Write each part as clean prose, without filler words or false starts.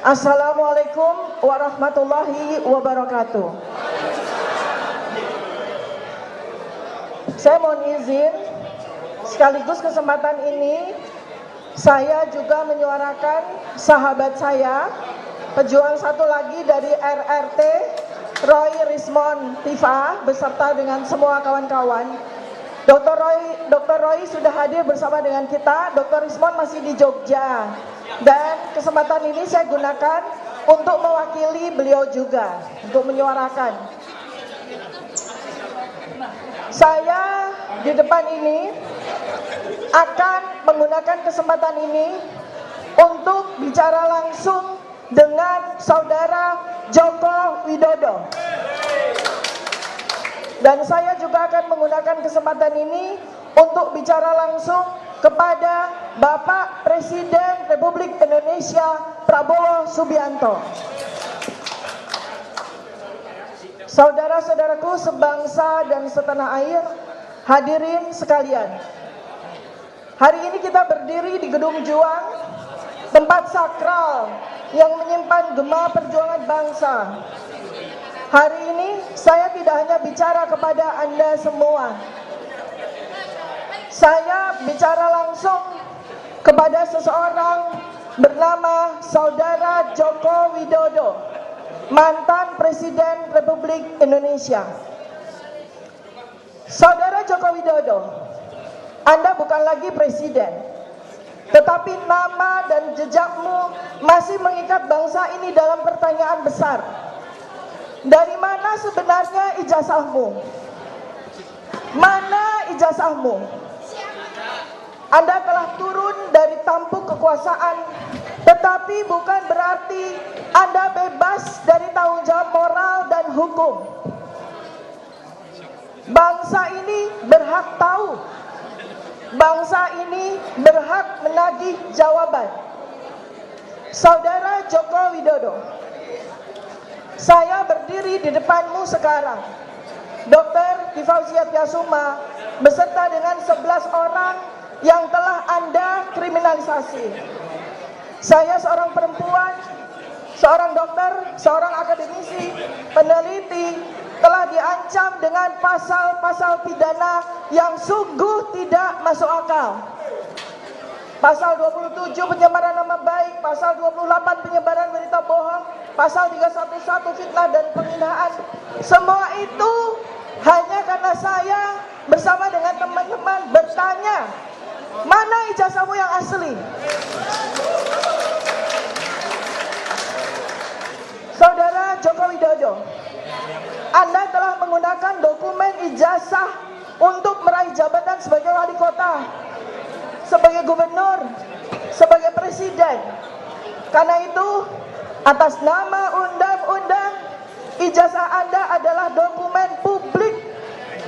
Assalamualaikum warahmatullahi wabarakatuh. Saya mohon izin, sekaligus kesempatan ini saya juga menyuarakan sahabat saya, pejuang satu lagi dari RRT, Roy Rismon Tifa, beserta dengan semua kawan-kawan. Dr. Roy sudah hadir bersama dengan kita. Dr. Rismon masih di Jogja, dan kesempatan ini saya gunakan untuk mewakili beliau juga, untuk menyuarakan. Saya di depan ini akan menggunakan kesempatan ini untuk bicara langsung dengan Saudara Joko Widodo. Dan saya juga akan menggunakan kesempatan ini untuk bicara langsung kepada Bapak Presiden Republik Indonesia Prabowo Subianto. Saudara-saudaraku sebangsa dan setanah air, hadirin sekalian. Hari ini kita berdiri di Gedung Juang, tempat sakral yang menyimpan gema perjuangan bangsa. Hari ini saya tidak hanya bicara kepada Anda semua. Saya bicara langsung kepada seseorang bernama Saudara Joko Widodo, mantan Presiden Republik Indonesia. Saudara Joko Widodo, Anda bukan lagi presiden, tetapi nama dan jejakmu masih mengikat bangsa ini dalam pertanyaan besar. Dari mana sebenarnya ijazahmu? Mana ijazahmu? Anda telah turun dari tampuk kekuasaan, tetapi bukan berarti Anda bebas dari tanggung jawab moral dan hukum. Bangsa ini berhak tahu. Bangsa ini berhak menagih jawaban. Saudara Joko Widodo, saya berdiri di depanmu sekarang, Dr. Tifauziah Tyasuma, beserta dengan 11 orang yang telah Anda kriminalisasi. Saya seorang perempuan, seorang dokter, seorang akademisi, peneliti, telah diancam dengan pasal-pasal pidana yang sungguh tidak masuk akal. Pasal 27 pencemaran nama baik, pasal 28 penyebaran berita bohong, pasal 311 fitnah dan penghinaan. Semua itu hanya karena saya bersama dengan teman-teman bertanya, mana ijazahmu yang asli? Saudara Joko Widodo, Anda telah menggunakan dokumen ijazah untuk meraih jabatan sebagai wali kota, sebagai gubernur, sebagai presiden. Karena itu, atas nama undang-undang, ijazah Anda adalah dokumen publik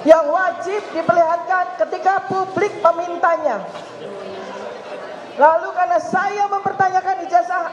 yang wajib diperlihatkan ketika publik memintanya. Lalu karena saya mempertanyakan ijazah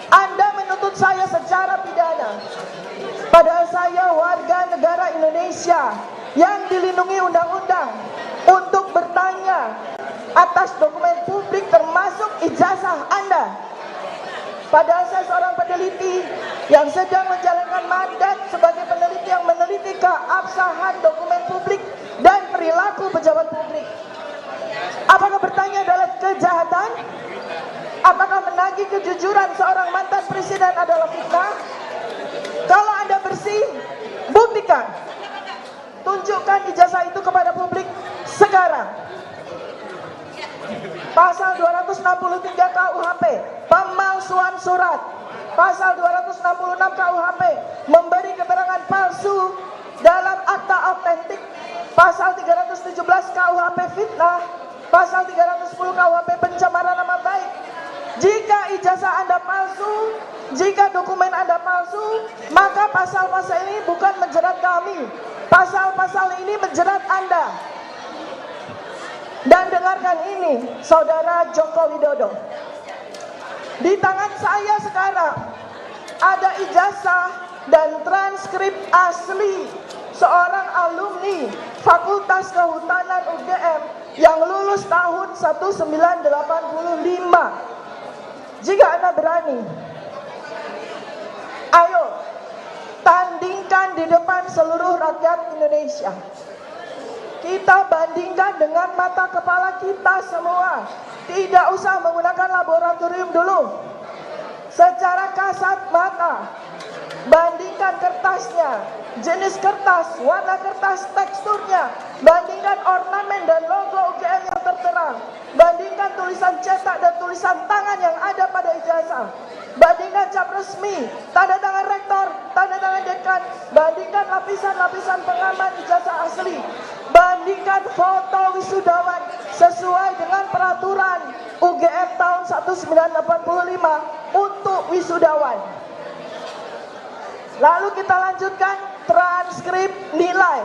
Anda menuntut saya secara pidana. Padahal saya warga negara Indonesia yang dilindungi undang-undang untuk bertanya atas dokumen publik termasuk ijazah Anda. Padahal saya seorang peneliti yang sedang menjalankan mandat sebagai peneliti yang meneliti keabsahan dokumen publik dan perilaku pejabat publik. Apakah bertanya adalah kejahatan? Apakah menagih kejujuran seorang mantan presiden adalah fitnah? Kalau Anda bersih, buktikan. Tunjukkan ijazah itu kepada publik sekarang. Pasal 263 KUHP, pemalsuan surat. Pasal 266 KUHP, memberi keterangan palsu dalam akta autentik. Pasal 317 KUHP fitnah. Pasal 310 KUHP pencemaran nama baik. Jika ijazah Anda palsu, jika dokumen Anda palsu, maka pasal-pasal ini bukan menjerat kami. Pasal-pasal ini menjerat Anda. Dan dengarkan ini, Saudara Joko Widodo. Di tangan saya sekarang ada ijazah dan transkrip asli seorang alumni Fakultas Kehutanan UGM yang lulus tahun 1985. Jika Anda berani seluruh rakyat Indonesia. Kita bandingkan dengan mata kepala kita semua. Tidak usah menggunakan laboratorium dulu. Secara kasat mata, bandingkan kertasnya, jenis kertas, warna kertas, teksturnya, bandingkan ornamen dan logo UGM yang tertera, bandingkan tulisan cetak dan tulisan tangan yang ada pada ijazah, bandingkan cap resmi, tanda tangan rektor, tanda tangan dekan, bandingkan lapisan-lapisan pengaman ijazah asli, bandingkan foto wisudawan sesuai dengan peraturan UGM tahun 1985 untuk wisudawan. Lalu kita lanjutkan transkrip nilai.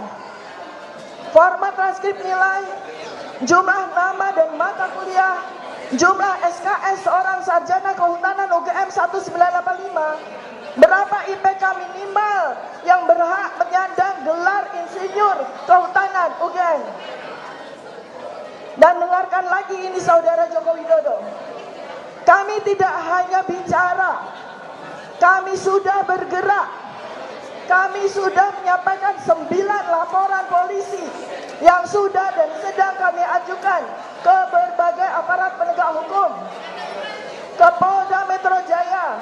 Format transkrip nilai, jumlah nama dan mata kuliah, jumlah SKS seorang sarjana kehutanan UGM 1985, berapa IPK minimal yang berhak menyandang gelar insinyur kehutanan UGM. Dan dengarkan lagi ini Saudara Joko Widodo. Kami tidak hanya bicara, kami sudah bergerak. Kami sudah menyampaikan 9 laporan polisi yang sudah dan sedang kami ajukan ke berbagai aparat penegak hukum, ke Polda Metro Jaya,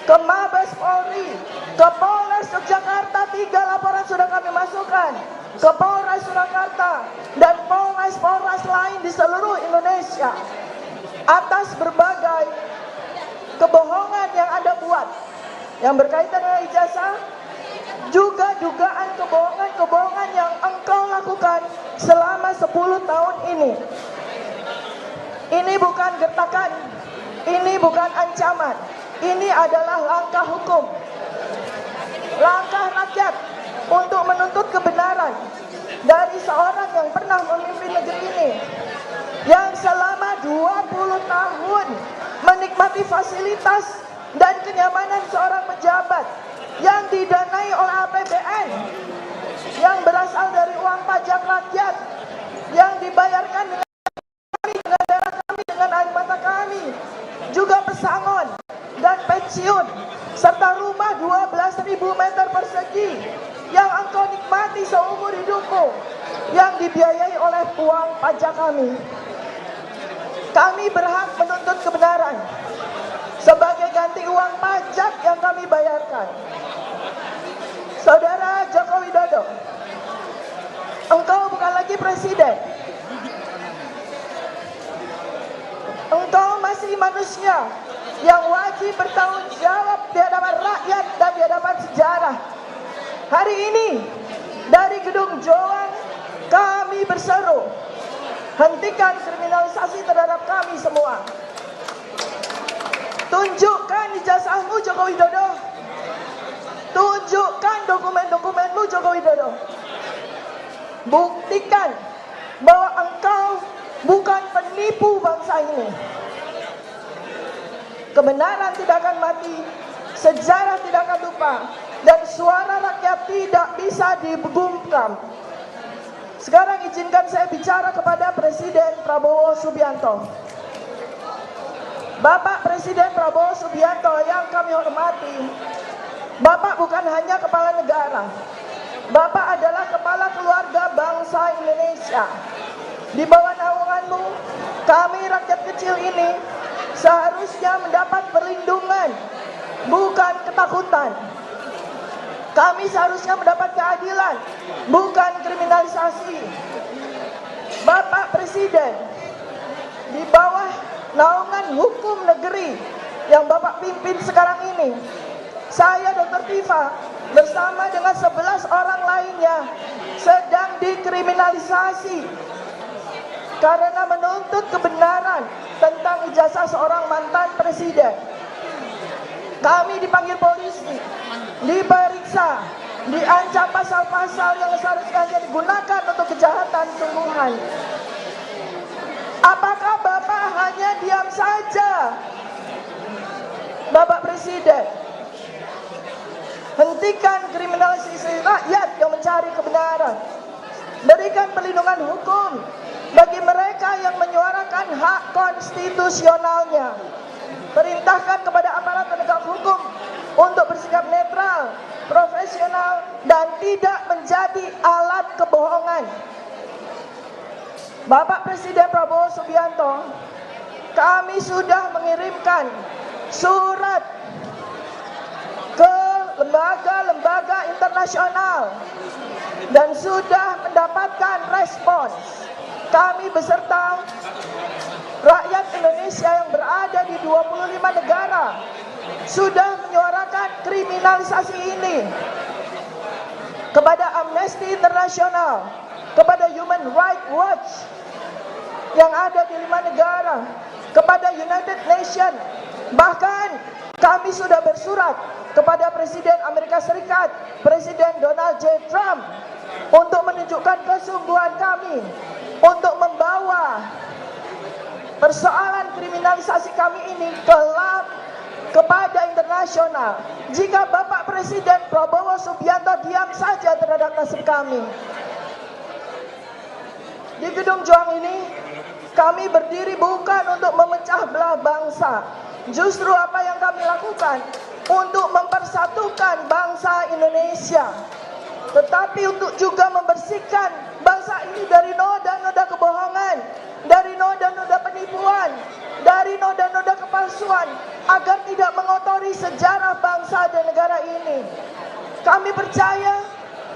ke Mabes Polri, ke Polres Yogyakarta. 3 laporan sudah kami masukkan, ke Polres Surakarta dan Polres lain di seluruh Indonesia atas berbagai kebohongan yang Anda buat yang berkaitan dengan ijazah, juga dugaan kebohongan yang engkau lakukan selama 10 tahun ini. Ini bukan gertakan, ini bukan ancaman, ini adalah langkah hukum, langkah rakyat untuk menuntut kebenaran dari seorang yang pernah memimpin negeri ini, yang selama 20 tahun menikmati fasilitas dan kenyamanan seorang pejabat yang didanai oleh APBN, yang berasal dari uang pajak rakyat, yang dibayarkan dengan kami, dengan darah kami, dengan air mata kami, juga pesangon dan pensiun, serta rumah 12.000 meter persegi yang engkau nikmati seumur hidupmu, yang dibiayai oleh uang pajak kami. Kami berhak menuntut kebenaran sebagai ganti uang pajak yang kami bayarkan. Saudara Joko Widodo, engkau bukan lagi presiden. Engkau masih manusia yang wajib bertanggung jawab di hadapan rakyat dan di hadapan sejarah. Hari ini dari Gedung Joang kami berseru, hentikan kriminalisasi terhadap kami semua. Tunjukkan ijazahmu Joko Widodo. Tunjukkan dokumen-dokumenmu Joko Widodo. Buktikan bahwa engkau bukan penipu bangsa ini. Kebenaran tidak akan mati, sejarah tidak akan lupa, dan suara rakyat tidak bisa dibungkam. Sekarang izinkan saya bicara kepada Presiden Prabowo Subianto. Bapak Presiden Prabowo Subianto yang kami hormati, Bapak bukan hanya kepala negara, Bapak adalah kepala keluarga bangsa Indonesia. Di bawah naunganmu, kami rakyat kecil ini seharusnya mendapat perlindungan, bukan ketakutan. Kami seharusnya mendapat keadilan, bukan kriminalisasi. Bapak Presiden, di bawah naungan hukum negeri yang Bapak pimpin sekarang ini, saya Dr. Tifa bersama dengan 11 orang lainnya sedang dikriminalisasi karena menuntut kebenaran tentang ijazah seorang mantan presiden. Kami dipanggil polisi, diperiksa, diancam pasal-pasal yang seharusnya hanya digunakan untuk kejahatan sungguhan. Apakah Bapak hanya diam saja? Bapak Presiden, hentikan kriminalisasi rakyat yang mencari kebenaran. Berikan perlindungan hukum bagi mereka yang menyuarakan hak konstitusionalnya. Perintahkan kepada aparat penegak hukum untuk bersikap netral, profesional, dan tidak menjadi alat kebohongan. Bapak Presiden Prabowo Subianto, kami sudah mengirimkan surat ke lembaga-lembaga internasional dan sudah mendapatkan respons. Kami beserta rakyat Indonesia yang berada di 25 negara sudah menyuarakan kriminalisasi ini kepada Amnesty International, kepada Human Rights Watch yang ada di 5 negara, kepada United Nations. Bahkan kami sudah bersurat kepada Presiden Amerika Serikat, Presiden Donald J. Trump, untuk menunjukkan kesungguhan kami untuk membawa persoalan kriminalisasi kami ini kepada internasional. Jika Bapak Presiden Prabowo Subianto diam saja terhadap nasib kami. Di Gedung Juang ini kami berdiri bukan untuk memecah belah bangsa. Justru apa yang kami lakukan untuk mempersatukan bangsa Indonesia, tetapi untuk juga membersihkan bangsa ini dari noda-noda kebohongan, dari noda-noda penipuan, dari noda-noda kepalsuan, agar tidak mengotori sejarah bangsa dan negara ini. Kami percaya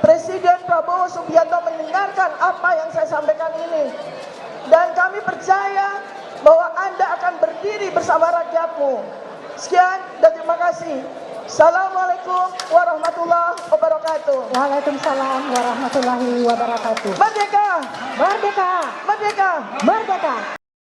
Presiden Prabowo Subianto mendengarkan apa yang saya sampaikan ini, dan kami percaya bahwa Anda akan berdiri bersama rakyatmu. Sekian dan terima kasih. Assalamualaikum warahmatullahi wabarakatuh. Waalaikumsalam warahmatullahi wabarakatuh. Merdeka! Merdeka! Merdeka! Merdeka!